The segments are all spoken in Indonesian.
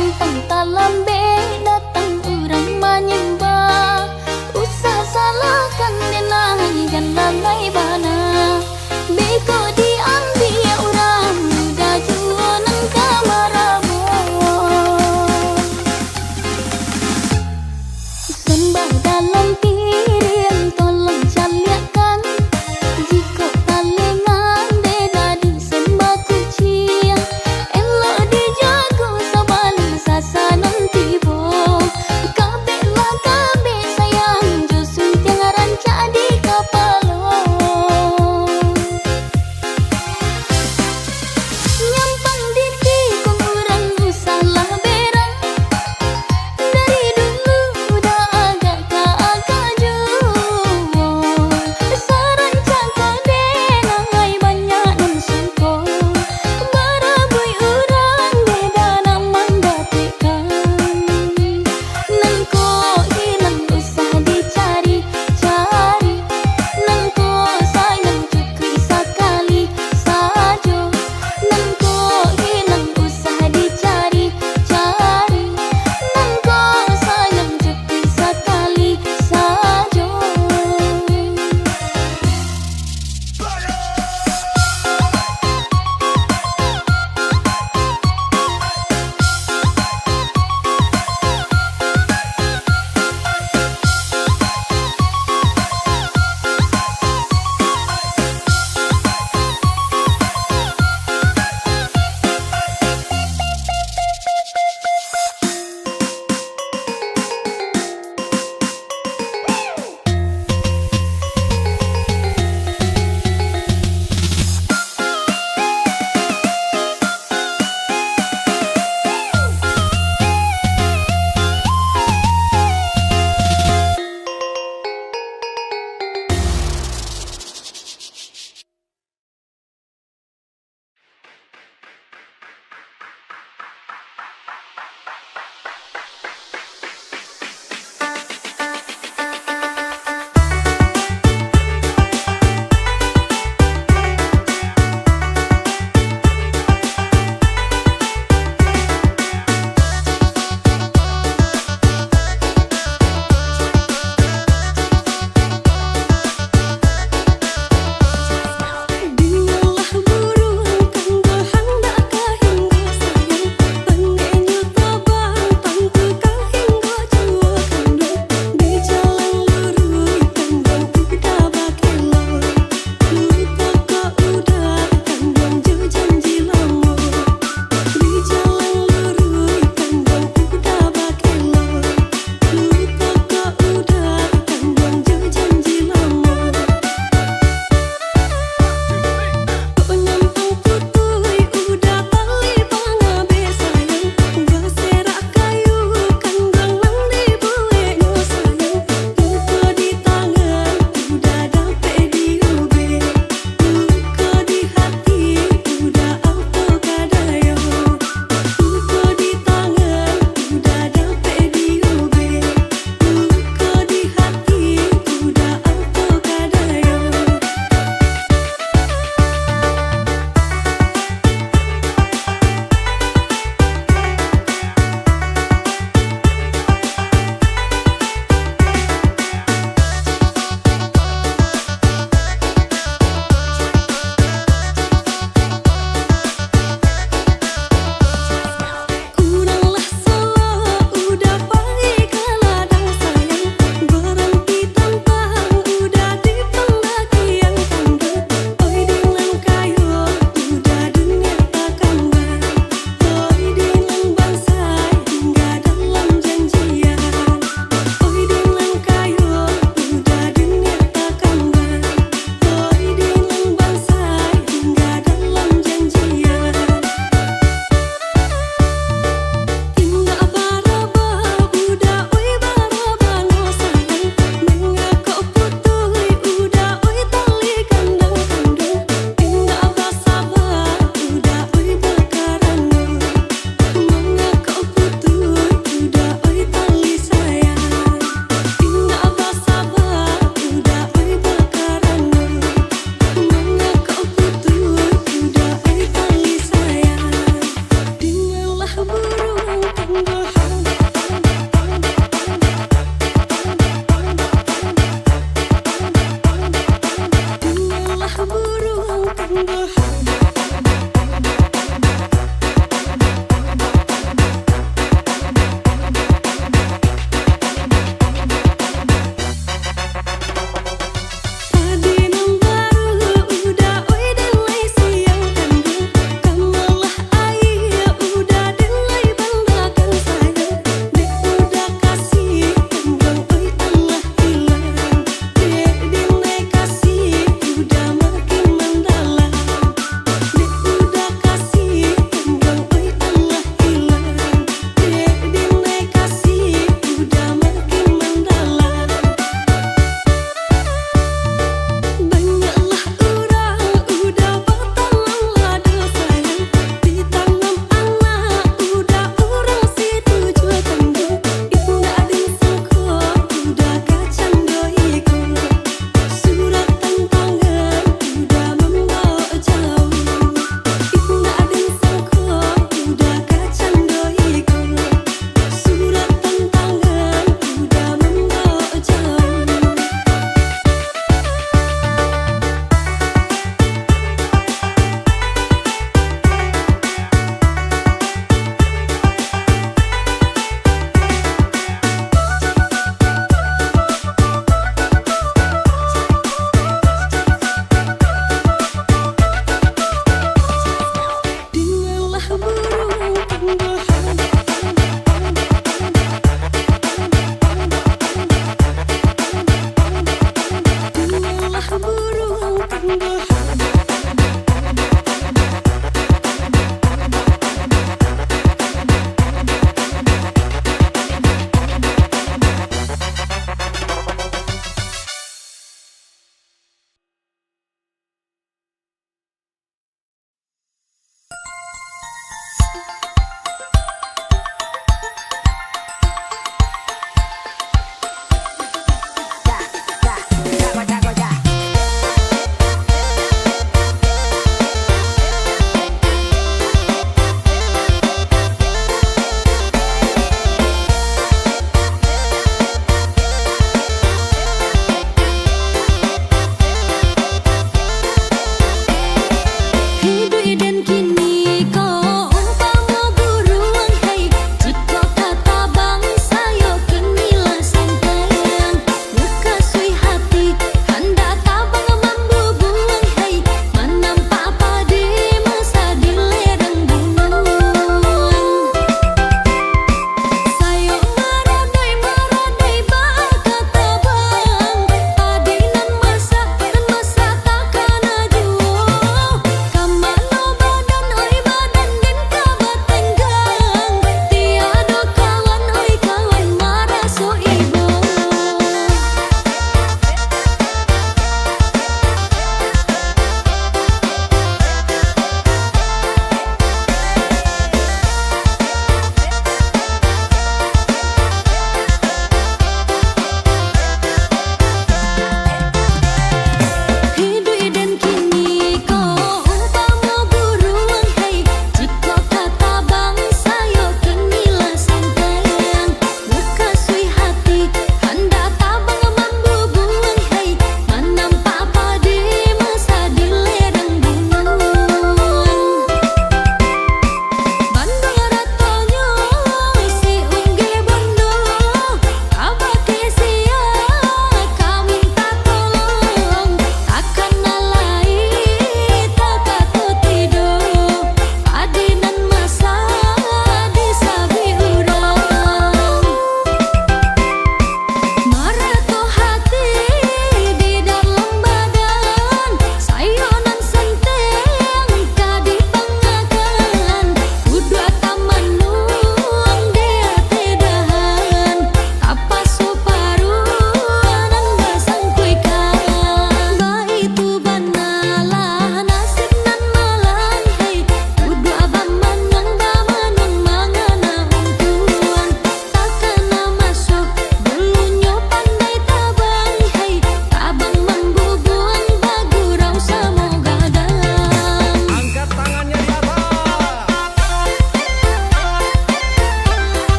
gampang tak lambe datang orang menyembah. Usah salahkan denai dan lalai bana. Beko diambil orang muda jualan kamaramu. Sembah dalam piring tolong caliakan. Jika talengan beda disembah kucing, elok dijago sabaling sasa nanti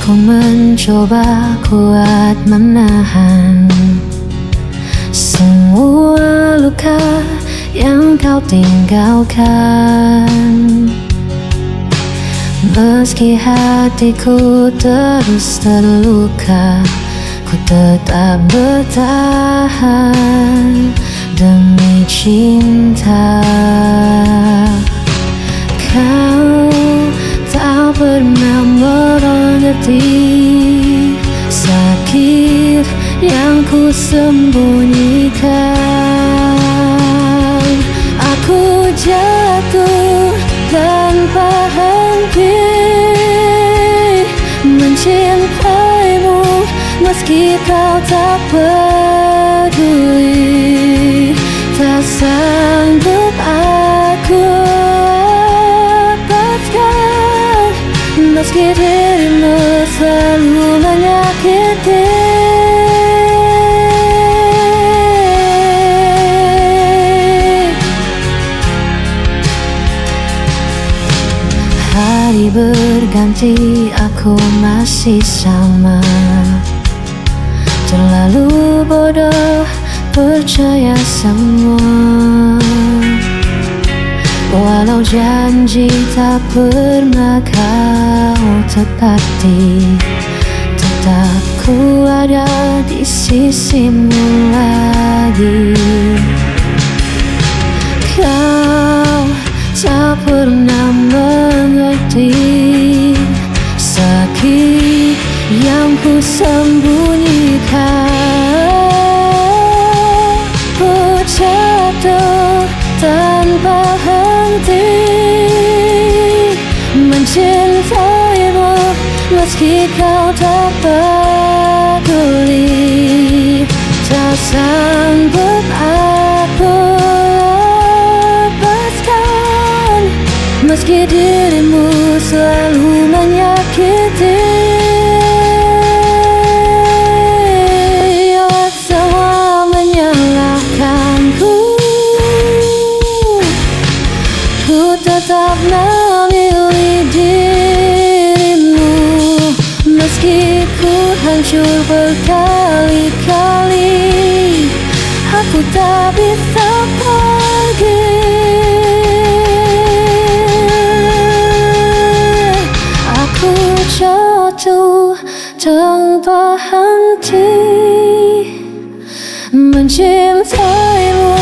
Ku mencoba kuat menahan semua luka yang kau tinggalkan. Meski hatiku terus terluka, ku tetap bertahan demi cinta. Kau tak pernah mengerti sakit yang ku sembunyikan. Aku jatuh tanpa henti mencintaimu, meski kau tak peduli. Tak sanggup aku lepaskan, meski dirimu selalu menyakiti. Hari berganti, aku masih sama, terlalu bodoh percaya semua. Walau janji tak pernah kau tepati, tetap ku ada di sisimu lagi. Kau tak pernah mengerti sakit yang ku sembunyikan. Ku jatuh tanpa henti mencintaimu, meski kau tak peduli. Tak sanggup aku lepaskan, meski dirimu selalu menyakiti. Semua menyalahkanku, ku tetap memilih dirimu, meski ku hancur berkali-kali. Aku tak bisa pergi. Aku jatuh tanpa henti mencintaimu,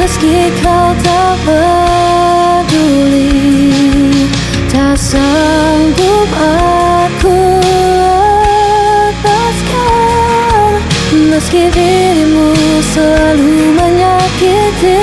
meski kau tak peduli. Tak sanggup aku lepaskan, meski dirimu selalu menyakiti.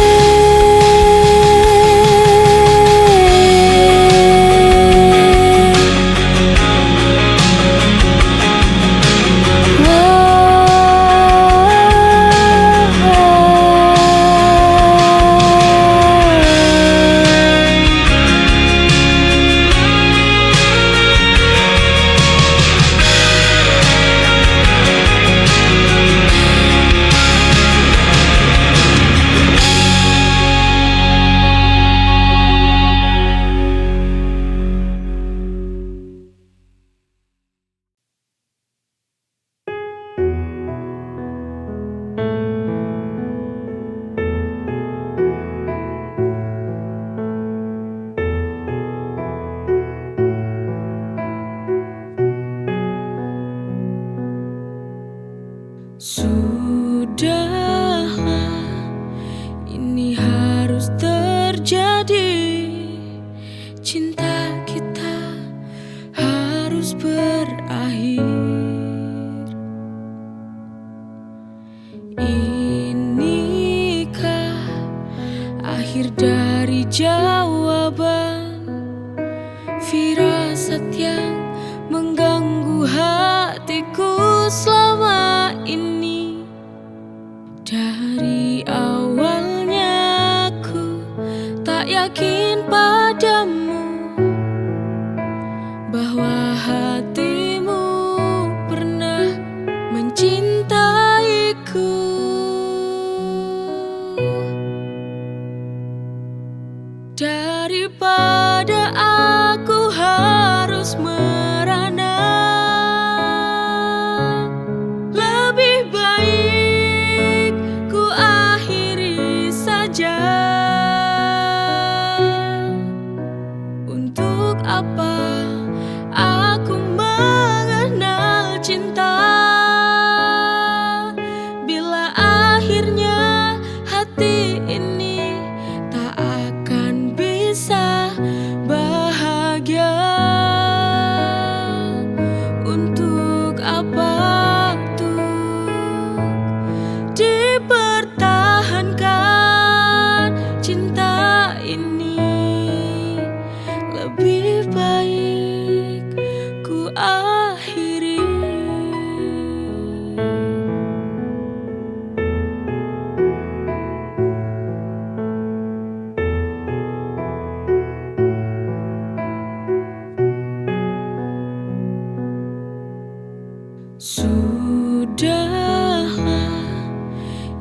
Sudahlah, ini harus terjadi. Cinta kita harus berakhir. Inikah akhir dari jawaban firasat yang mengganggu hatiku selama ini? Dari awalnya aku tak yakin padamu bahwa hatimu pernah mencintaiku. Daripada aku harus merana ini lebih baik ku akhiri. Sudahlah,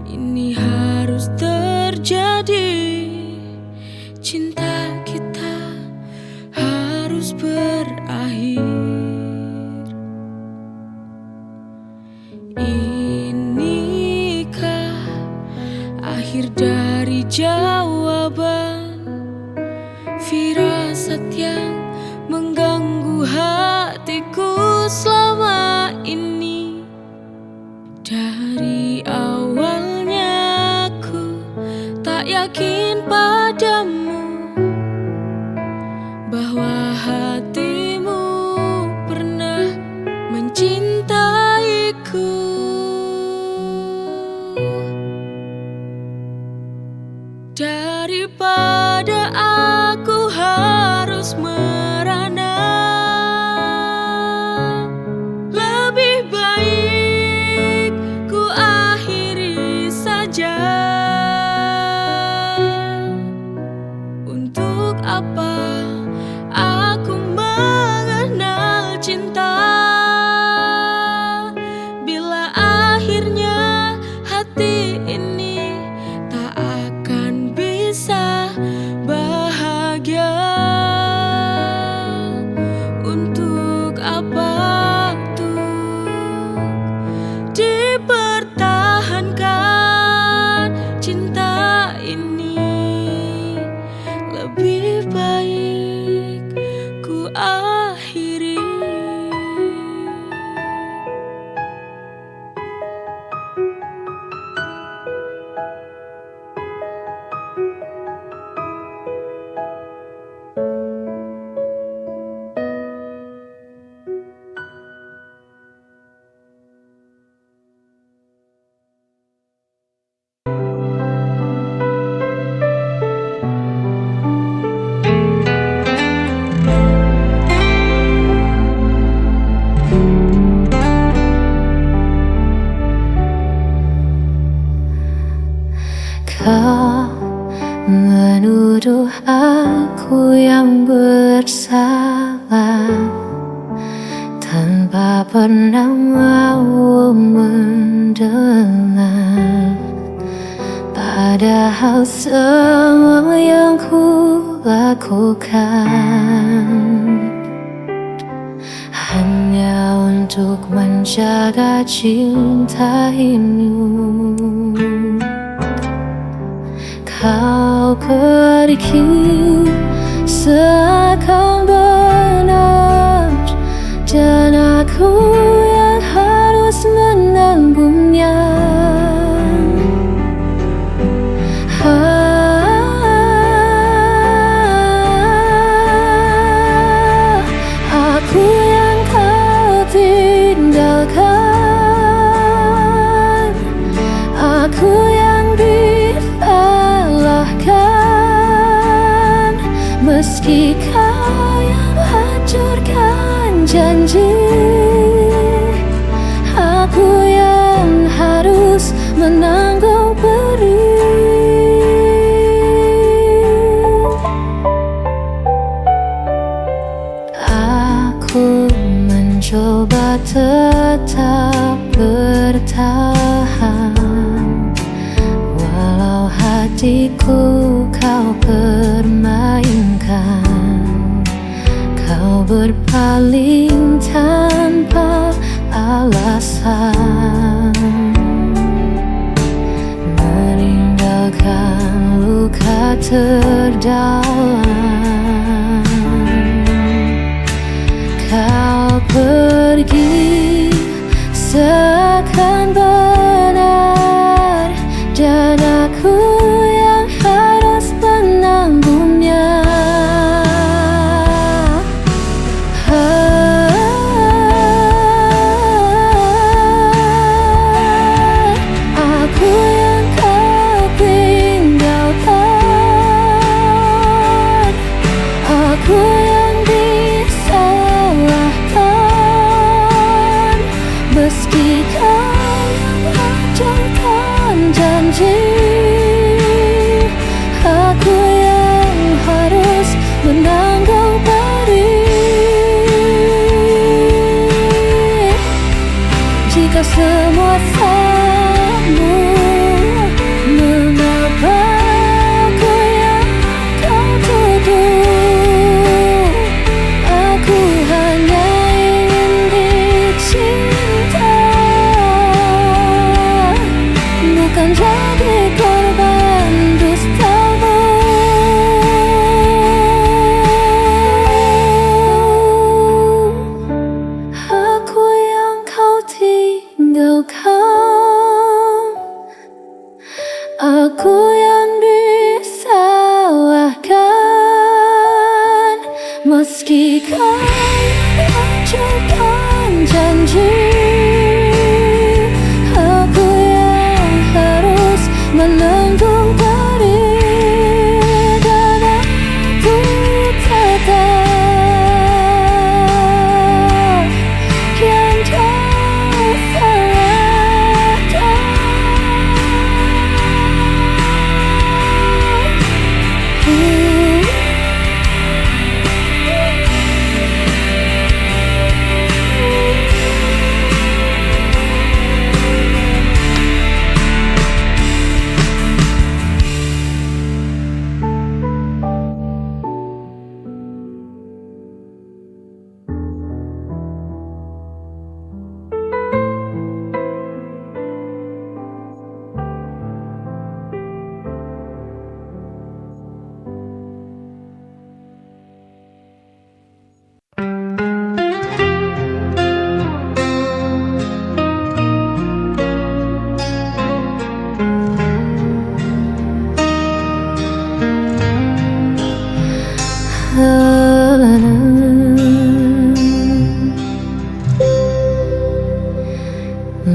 ini harus terjadi. Cinta kita harus berakhir. Inikah akhir dari jawaban firasat yang mengganggu hatiku selama ini? Dari awalnya aku tak yakin padamu bahwa hatimu pernah mencintaiku. Daripada aku harus merana, lebih baik ku akhiri saja. Untuk apa aku mengenal cinta bila akhirnya hati ini tak akan bisa bahagia? Untuk apa tuh dipertahankan cinta ini? Lebih baik ku akhiri. Kau menuduh aku yang bersalah tanpa pernah mau mendengar. Padahal semua yang ku lakukan hanya untuk menjaga cinta ini. Kau pergi seakan benar, dan aku yang harus menanggungnya. Aku yang kau tinggalkan, aku yang disalahkan, meski kau yang hancurkan janji. Aku yang harus menanggung perih. Aku mencoba tetap bertahan, walau hatiku kau permainkan. Kau berpaling tanpa alasan, meninggalkan luka terdalam. Kau pergi seakan benar, dan aku yang harus menanggungnya. Aku yang kau tinggalkan, aku yang disalahkan, meski kau yang hancurkan janji. Aku yang harus menanggung pedih. Jika semua salahmu, mengapa aku yang kau tuduh? Aku hanya ingin dicinta, bukan jadi korban dustamu. Aku yang kau tinggalkan, aku yang disalahkan, meski kau hancurkan janji. Aku yang harus menanggung pedih, dan aku tetap yang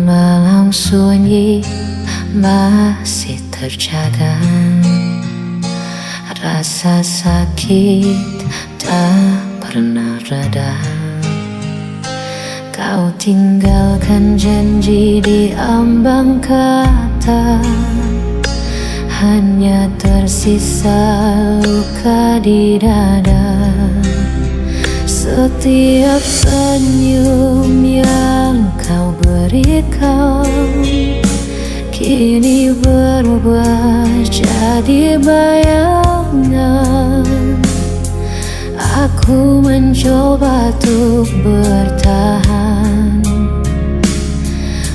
malam sunyi masih terjaga, rasa sakit tak pernah reda. Kau tinggalkan janji di ambang kata, hanya tersisa luka di dada. Setiap senyum yang kau berikan kini berubah jadi bayangan. Aku mencoba untuk bertahan,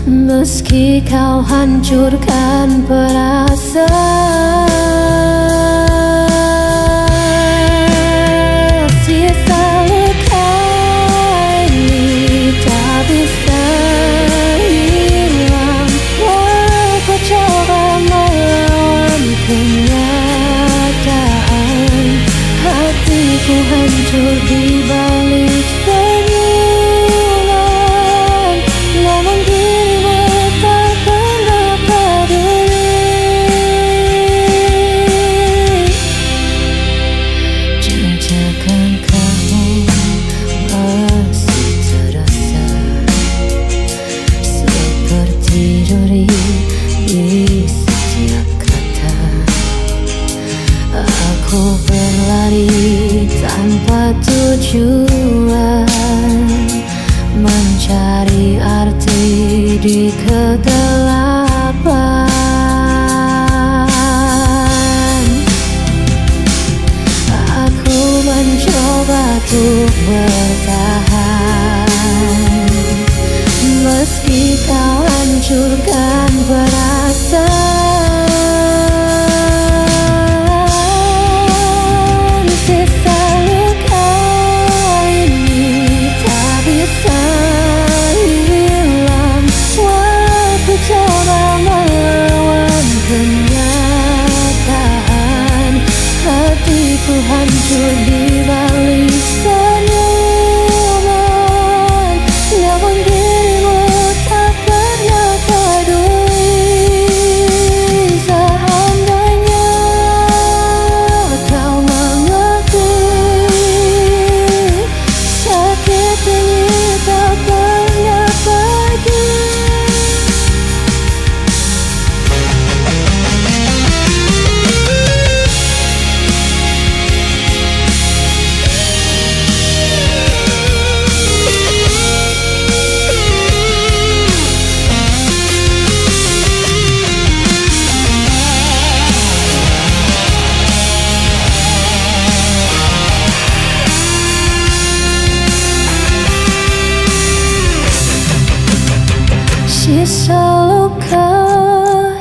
meski kau hancurkan perasaan. Sisa luka ini tak bisa hilang, walau ku coba melawan kenyataan. Hatiku hancur di balik senyuman, namun dirimu tak pernah peduli. Jejakan kamu masih terasa, seperti duri di setiap kata. Aku berlari tanpa tujuan, mencari arti di kegelapan. Aku mencoba untuk bertahan, meski kau hancurkan perasaan. Sisa luka ini tak bisa hilang, walau ku coba melawan kenyataan. Hatiku hancur di balik senyuman, namun dirimu tak pernah peduli. Seandainya kau mengakui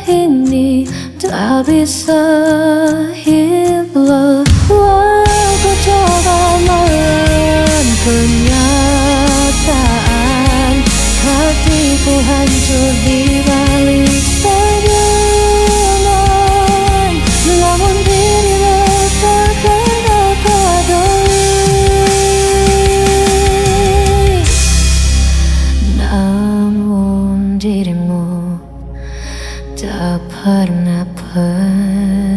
ini tak bisa hilang. Walau ku coba melawan kenyataan, hatiku hancur di balik senyuman. Namun dirimu takkan aku peduli. Namun dirimu tak pernah peduli.